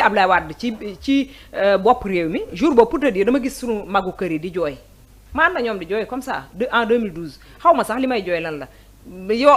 Ablaye Wade ci bopp réew mi jour boobu pour te dire dama gis sunu magu kër yi di jooy ma ànd na ñoom di jooy comme ça en 2012 xaw ma sax li may jooy lan la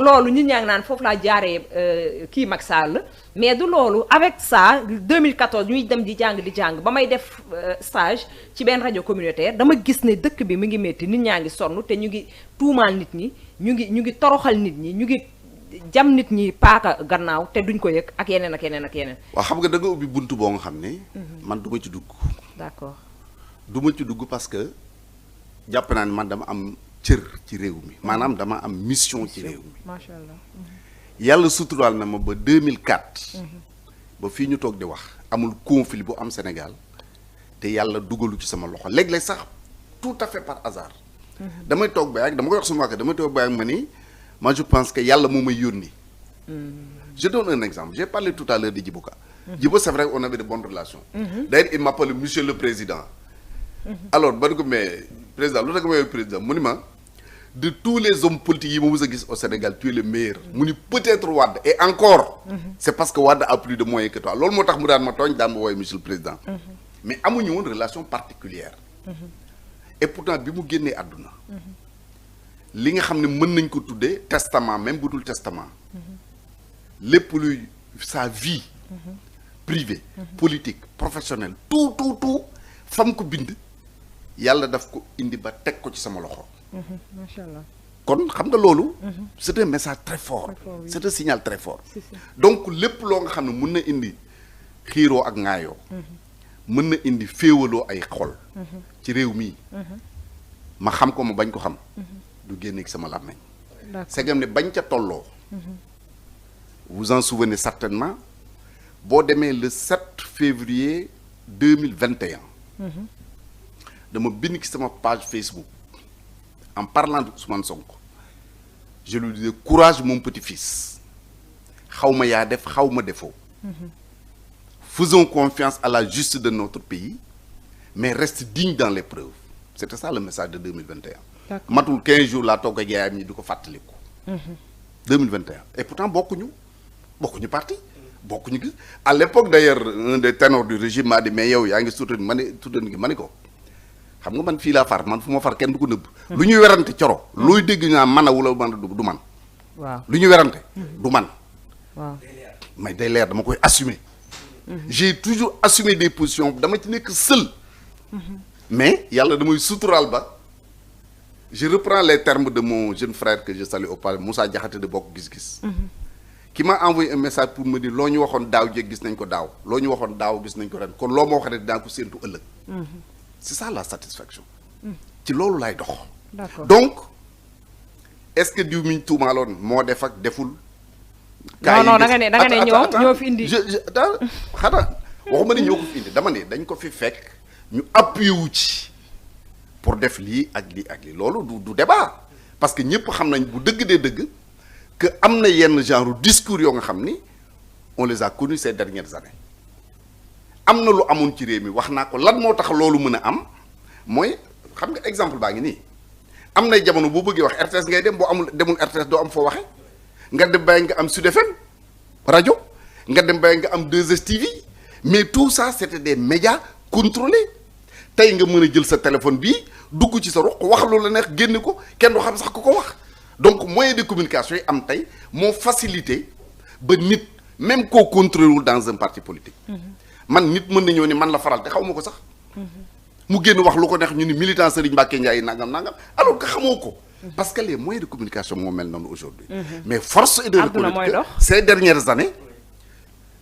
loolu ñi ñaa ngi naan foofu laa jaaree kii Macky Sall mais du loolu avec ça 2014 ñuy dem di jàng ba may def stage ci benn rajo communautaire dama gis ne dëkk bi mu ngi métti nit ñaa ngi sonn te ñu ngi tuumaal nit ñi ñu ngi toroxal nit ñi ñu ngi jam nit ñi paaka gannaaw te duñ ko yëg ak yeneen ak yeneen ak yeneen. waaw xam nga da nga ubbi buntu boo nga xam ne. man du ma ci dugg. d'accord du ma ci dugg parce que jàpp naa ne man dama am cër ci réew mi maanaam dama am mission ci réew mi. macha allah. yàlla suturaal na ma ba 2004. ba fii ñu toog di wax amul conflit bu am Sénégal te yàlla dugalu ci sama loxo léeg-léeg sax tout à fait par hasard. damay toog ba yàgg dama koy wax sama waa damay toog ba yàgg ma ni. Moi, je pense que yàlla moo may yónni. Je donne un exemple. J'ai parlé tout à l'heure de Djibo Ka. Djibo, c'est vrai qu'on avait de bonnes relations. D'ailleurs, il m'appelle Monsieur le Président. Alors, mais président, lu tax nga may président mu ni ma de tous les hommes politiques yi ma mës a gis au Sénégal tu es le meilleur. mu ni peut-être Wade et encore. C'est parce que Wade a plus de moyens que toi loolu moo tax mu daan ma tooñ daan ma woowee Monsieur le Président. Mais amuñu woon relation particulière. Et pourtant bi mu génnee àdduna. li nga xam ne mën nañ ko tuddee testament même bu dul testament lépp luy sa vie privée politique professionnelle tout fam ko bind yàlla daf ko indi ba teg ko ci sama loxo. macha allah. kon xam nga loolu c'est un message très fort c'est un signal très fort donc lépp loo nga xam ne mën na indi xiiroo ak ŋaayoo mën na indi féewaloo ay xol ci réew mii ma xam ko ma bañ ko xam du génne sama làmmiñ segam ne bañ ca tolloo vous en souvenez certainement boo demee le 7 février 2021 dama bind ci sama page Facebook en parlant de Ousmane Sonko je lui disais courage mon petit-fils xaw ma yaa def xaw ma defoo faisons confiance à la justice de notre pays mais reste digne dans l'épreuve c'était ça le message de 2021 matul 15 jours laa toog ak yaayam ñi di ko fàttaliku. 2021 et pourtant bokkuñu parti bokkuñu gis à l'époque d'ailleurs un des ténors du régime m'a dit mais yow yaa ngi soutenir ma ni ko xam nga man fii laa far man fu ma far kenn du ko nëbb. lu ñuy werante coro. looy dégg ñu naan man a wala man du man. waaw lu ñuy werante. du man. waaw mais day leer dama koy assumer. j'ai toujours assumé des positions dama ci nekk seul. mais yàlla damay suturaal ba. Je reprends les termes de mon jeune frère que je salue au passage Moussa Diakhaté de Bokk Gis Gis. qui m'a envoyé un message pour me dire loo ñu waxoon daaw jéeg gis nañ ko daaw loo ñu waxoon daaw gis nañ ko ren kon loo ma wax rek dinaa ko séentu ëllëg. c'est ça la satisfaction. ci loolu laay dox. d'accord donc est-ce que diw mi ñu tuumaaloon moo def ak deful. non da nga ne ñoo fi indi. xanaa waxuma ne ñoo ko fi indi dama ne dañ ko fi fekk ñu appuyé wu ci. pour def lii ak lii loolu du débat parce que ñëpp xam nañ bu dëgg dee dëgg que am na yenn genre discours yoo nga xam ni on les a connus ces dernières années am na lu amoon ci réew mi wax naa ko lan moo tax loolu mën a am mooy xam nga exemple baa ngi nii am nay jamono boo bëggee wax RTS ngay dem boo demul RTS doo am foo waxe nga dem bàyyi nga am Sud FM rajo nga dem bàyyi nga am 2STV mais tout ça c'était des médias contrôlés tey nga mën a jël sa téléphone bii dugg ci sa ruq wax lu la neex génne ko kenn du xam sax ku ko wax donc moyen de communication yi am tey moo facilité ba nit même koo contrôlé wul dans un parti politique. man nit mën na ñëw ni man la faral te xaw ma ko sax. mu génn wax lu ko neex ñu ni militant Serigne Mbacké Ndiaye nangam alors que xamoo ko. parce que les moyens de communication moo mel noonu aujourd'hui mais force est de reconnaître que ces dernières années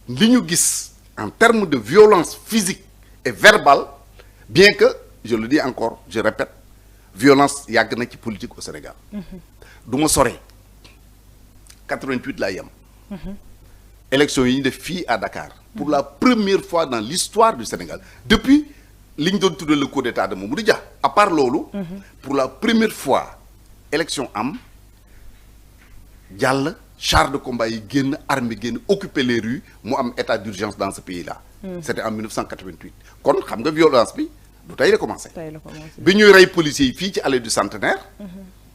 li ñu gis en termes de violence physique et verbale. Bien que, je le dis encore, je répète, violence yàgg na ci politique au Sénégal. du ma sore 88 laa yem. élection yi ñu def fii à Dakar. pour la première fois dans l'histoire du Sénégal depuis li ñu doon tuddee le coup d'état de Mamadou Dia. à part loolu. pour la première fois élection am jàll char de combat yi génn armée génn occuper les rues mu am état d'urgence dans ce pays-là. c'était en 1988 kon xam nga violence bi du tey la commencé. bi ñuy rey policiers yi fii ci allée du Centenaire.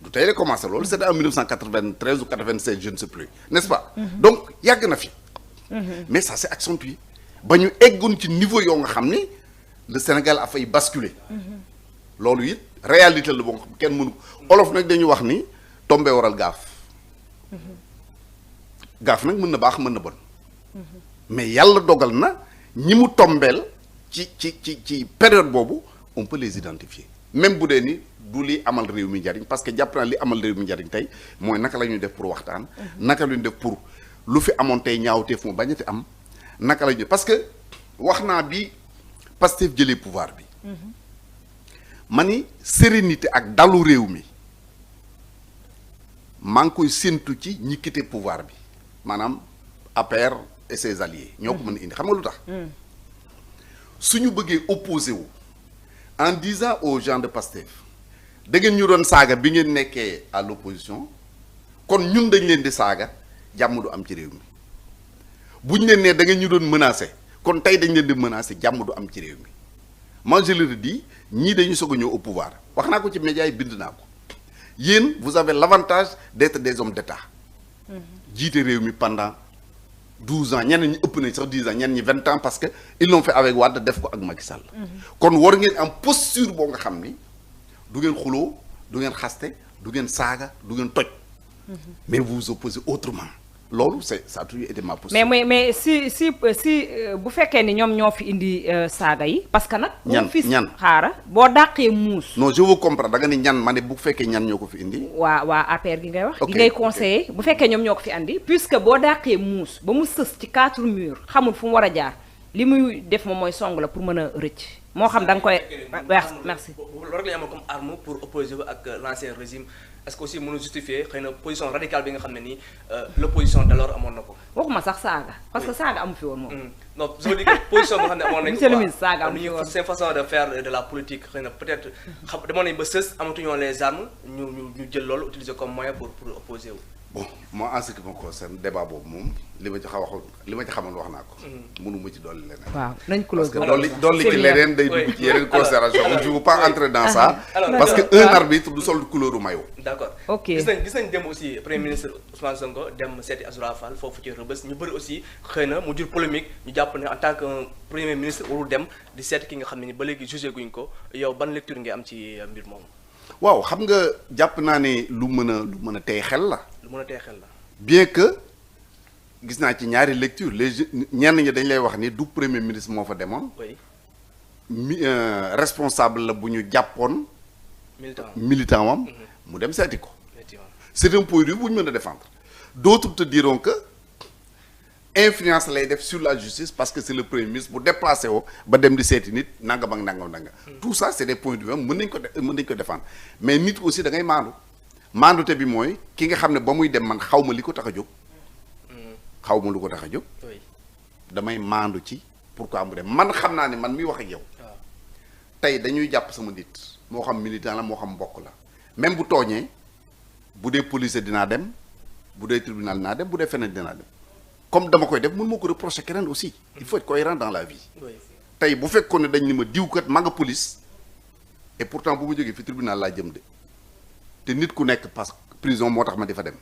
du tey la commencé loolu c'était en 1993 ou 96 je ne sais plus n'est-ce pas. donc yàgg na fi. mais ça s'est accentué ba ñu eggoon ci niveau yoo nga xam ni le Sénégal a fay basculer loolu it réalité la boo xam kenn mënu ko olof nag dañu wax ni tombé waral gaaf gaaf nag mën na baax mën na bon mais yàlla dogal na ñi mu tombeel ci période boobu on peut les identifier même bu dee ni du li amal réew mi njariñ parce que jàpp naa li amal réew mi njariñ tey mooy naka la ñuy def pour waxtaan naka la ñuy def pour lu fi amoon tey ñaawteef mu bañati am naka la ñuy parce que wax naa bi Pastef jëlee pouvoir bi ma ni sérénité ak dalu réew mi maa ngi koy séentu ci ñi quitté pouvoir bi maanaam APR et ses alliés ñoo ko mën a indi xam nga lu tax suñu bëggee opposé wu en disant aux gens de Pastef da ngeen ñu doon saaga bi ngeen nekkee à l'opposition kon ñun dañ leen di saaga jàmm du am ci réew mi buñ leen nee da ngeen ñu doon menacé kon tey dañ leen di menacé jàmm du am ci réew mi moi je le dis ñii dañu soog a ñëw au pouvoir wax naa ko ci médias yi bind naa ko yéen vous avez l'avantage d'être des hommes d'État jiite réew mi pendant 12 ans ñeneen ñi ëpp nañ sax 10 ans ñeneen ñi 20 ans parce que ils l'ont fait avec Wade def ko ak Macky Sall kon war ngeen am posture boo nga xam ni du ngeen xuloo du ngeen xaste du ngeen saaga du ngeen toj mais vous vous opposez autrement loolu ça a toujours été ma posture. mais si bu fekkee ni ñoom ñoo fi indi saaga yi parce que nag. ñan xaara boo dàqee muus. non je vous comprends da nga ni ñan ma ne bu fekkee ñan ñoo ko fi indi. waa APR gi ngay wax. gi ngay conseiller bu fekkee ñoom ñoo ko fi andi. puisque boo dàqee muus ba mu sës ci 4 murs xamul fu mu war a jaar li muy def moom mooy song la pour mën a rëcc. moo xam da nga koy. merci. loolu rek la ñu amoon comme arme pour opposer ak l'ancien régime. est-ce que aussi mënu justifier xëy na position radicale bi nga xam ne nii l'opposition d'alors amoon na ko. waxuma sax saaga parce que saaga amu fi woon moom. non je veux dire position bi nga xam ne amoon nañu ko. monsieur le ministre saaga amu fi woon seen façon de faire de la politique xëy na peut-être xam demoon nañu ba sës amatuñoo les armes ñu jël loolu utiliser comme moyen pour opposer wu. bon moi en ce qui me concerne débat boobu moom li ma ci xamoon wax naa ko. mënuma ci dolli leneen. waaw nañ close parce que dolli ci leneen day dugg ci yeneen considération je ne veux pas entrer dans ça. parce que un arbitre du sol couleur maillot. d'accord ok gis nañ dem aussi premier ministre Ousmane Sonko dem seeti Azoura Fall foofu ci Rebeuss ñu bëri aussi xëy na mu jur polémique ñu jàpp ne en tant que premier ministre warul dem di seeti ki nga xam ne ni ba léegi jugé guñ ko yow ban lecture ngay am ci mbir moomu. waaw xam nga jàpp naa ne lu mën a tey xel la. lu mën a tey xel la. bien que gis naa ci ñaari lecture les ñenn ñi dañ lay wax ni du premier ministre moo fa demoon. oui. responsable la bu ñu jàppoon. militant wam mu dem seeti ko. c'est un point de vue bu ñu mën a défendre. d'autres te diront que influence lay def sur la justice parce que c'est le premier ministre bu déplacé woo ba dem di seeti nit nangam ak nangam. tout ça c'est des points de vue mën nañ ko défendre mais nit aussi da ngay maandu. maandute bi mooy ki nga xam ne ba muy dem man xaw ma li ko tax a jóg. xaw ma lu ko tax a jóg. damay maandu ci pourquoi mu dem man xam naa ne man miy wax ak yow. tey dañuy jàpp sama nit moo xam militant la moo xam mbokk la même bu tooñee bu dee police dinaa dem bu dee tribunal dinaa dem bu dee feneen dinaa dem comme dama koy def mën moo ko reprocher keneen aussi. il faut être cohérent dans la vie. tey bu fekkoon ne dañ ni ma diw kat ma nga police et pourtant bu ma jógee fi tribunal laa jëm de. te nit ku nekk parce que prison moo tax ma di fa dem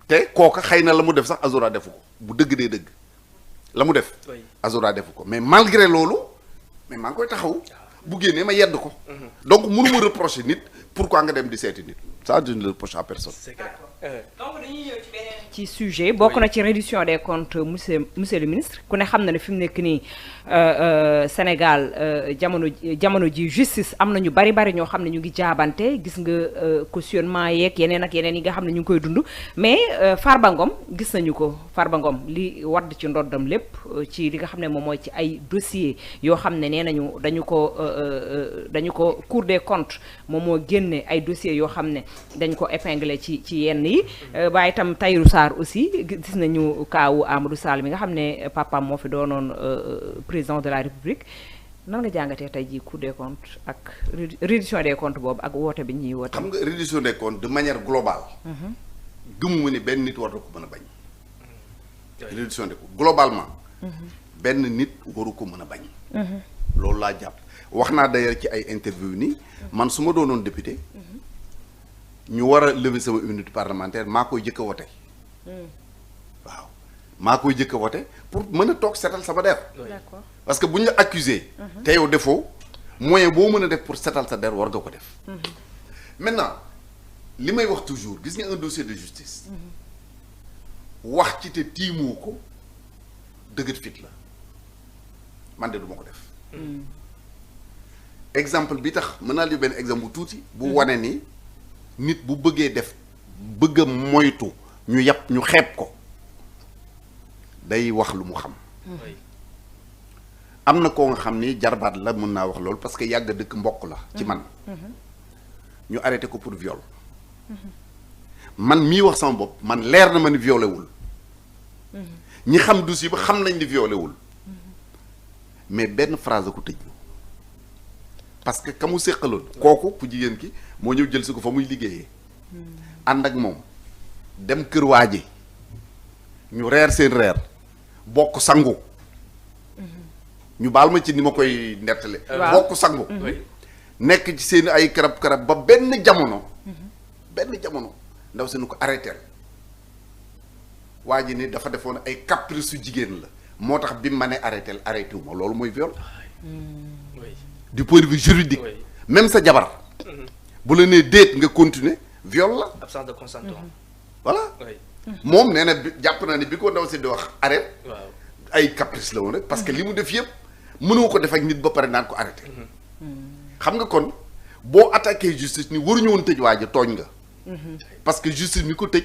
te kooka xëy na la mu def sax Azoura defu ko bu dëgg dee dëgg la mu def Azoura defu ko mais malgré loolu mais maa ngi koy taxaw bu génnee ma yedd ko donc mënu ma reprocher nit pourquoi nga dem di seeti nit ça je ne le reproche à personne. C'est clair. donc dañuy ñëw ci beneen ci sujet bokk na ci réduction des comptes monsieur le ministre ku ne xam na ne fi mu nekk nii Sénégal jamono ji justice am na ñu bari ñoo xam ne ñu ngi jaabante gis nga cautionnement yeeg yeneen ak yeneen yi nga xam ne ñu ngi koy dund mais Farba Ngom gis nañu ko Farba Ngom li wadd ci ndoddam lépp ci li nga xam ne moom mooy ci ay dossiers yoo xam ne nee nañu dañu ko Cour des comptes moom moo génne ay dossiers yoo xam ne dañ ko épinglé ci yenn yi waaye itam Tahirou Sarr aussi gis nañu kaawu Amadou Sall mi nga xam ne papaam moo fi doonoon président de la République nan nga jàngatee tey jii Cour des comptes ak reddition des comptes boobu ak woote bi ñuy woote. xam nga reddition des comptes de manière globale. gëmuma ni benn nit war na ko mën a bañ. reddition des comptes globalement. benn nit waru ko mën a bañ. loolu laa jàpp wax naa d'ailleurs ci ay interview ni man su ma doonoon député. ñu war a lever sama immunité parlementaire maa koy jëkk a wote waaw maa koy jëkk a voté pour mën a toog setal sama der. d'accord parce que bu ñu la accusé te yow defoo moyen boo mën a def pour setal sa der war nga ko def. maintenant li may wax toujours gis nga un dossier de justice. wax ci te tiimoo ko dëgët fit la man de du ma ko def. exemple bi tax mën naa li benn exemple bu tuuti. bu wane ni nit bu bëggee def bëgg a moytu ñu yàpp ñu xeeb ko day wax lu mu xam. am na koo nga xam ni jarbaat la mën naa wax loolu parce que yàgg dëkk mbokk la ci man. ñu arrêté ko pour viol. man mii wax sama bopp man leer na ma ni violé wul. ñi xam dossier ba xam nañ ni violé wul. mais benn phrase ko tëj. parce que ka mu séqaloon kooku ku jigéen ki moo ñëw jël si ko fa muy liggéeyee. ànd ak moom dem kër waaji ñu reer seen reer bokk sangu. ñu baal ma ci ni ma koy nettale. bokk sangu. nekk ci seen ay karab ba benn jamono. ndaw si nu ko arrêté waa ji ni dafa defoon ay caprice su jigéen la moo tax bi ma ne arrêté wu ma loolu mooy viol. du point de vue juridique. même sa jabar. bu la nee déet nga continuer viol la. absence de consentement. voilà. moom nee na jàpp naa ni bi ko ndaw si di wax arrêté. ay caprice la woon rek parce que li mu def yëpp mënoo ko def ak nit ba pare naan ko arrêté. xam nga kon boo attaqué justice ni waruñu woon tëj waa ji tooñ nga. parce que justice mi ko tëj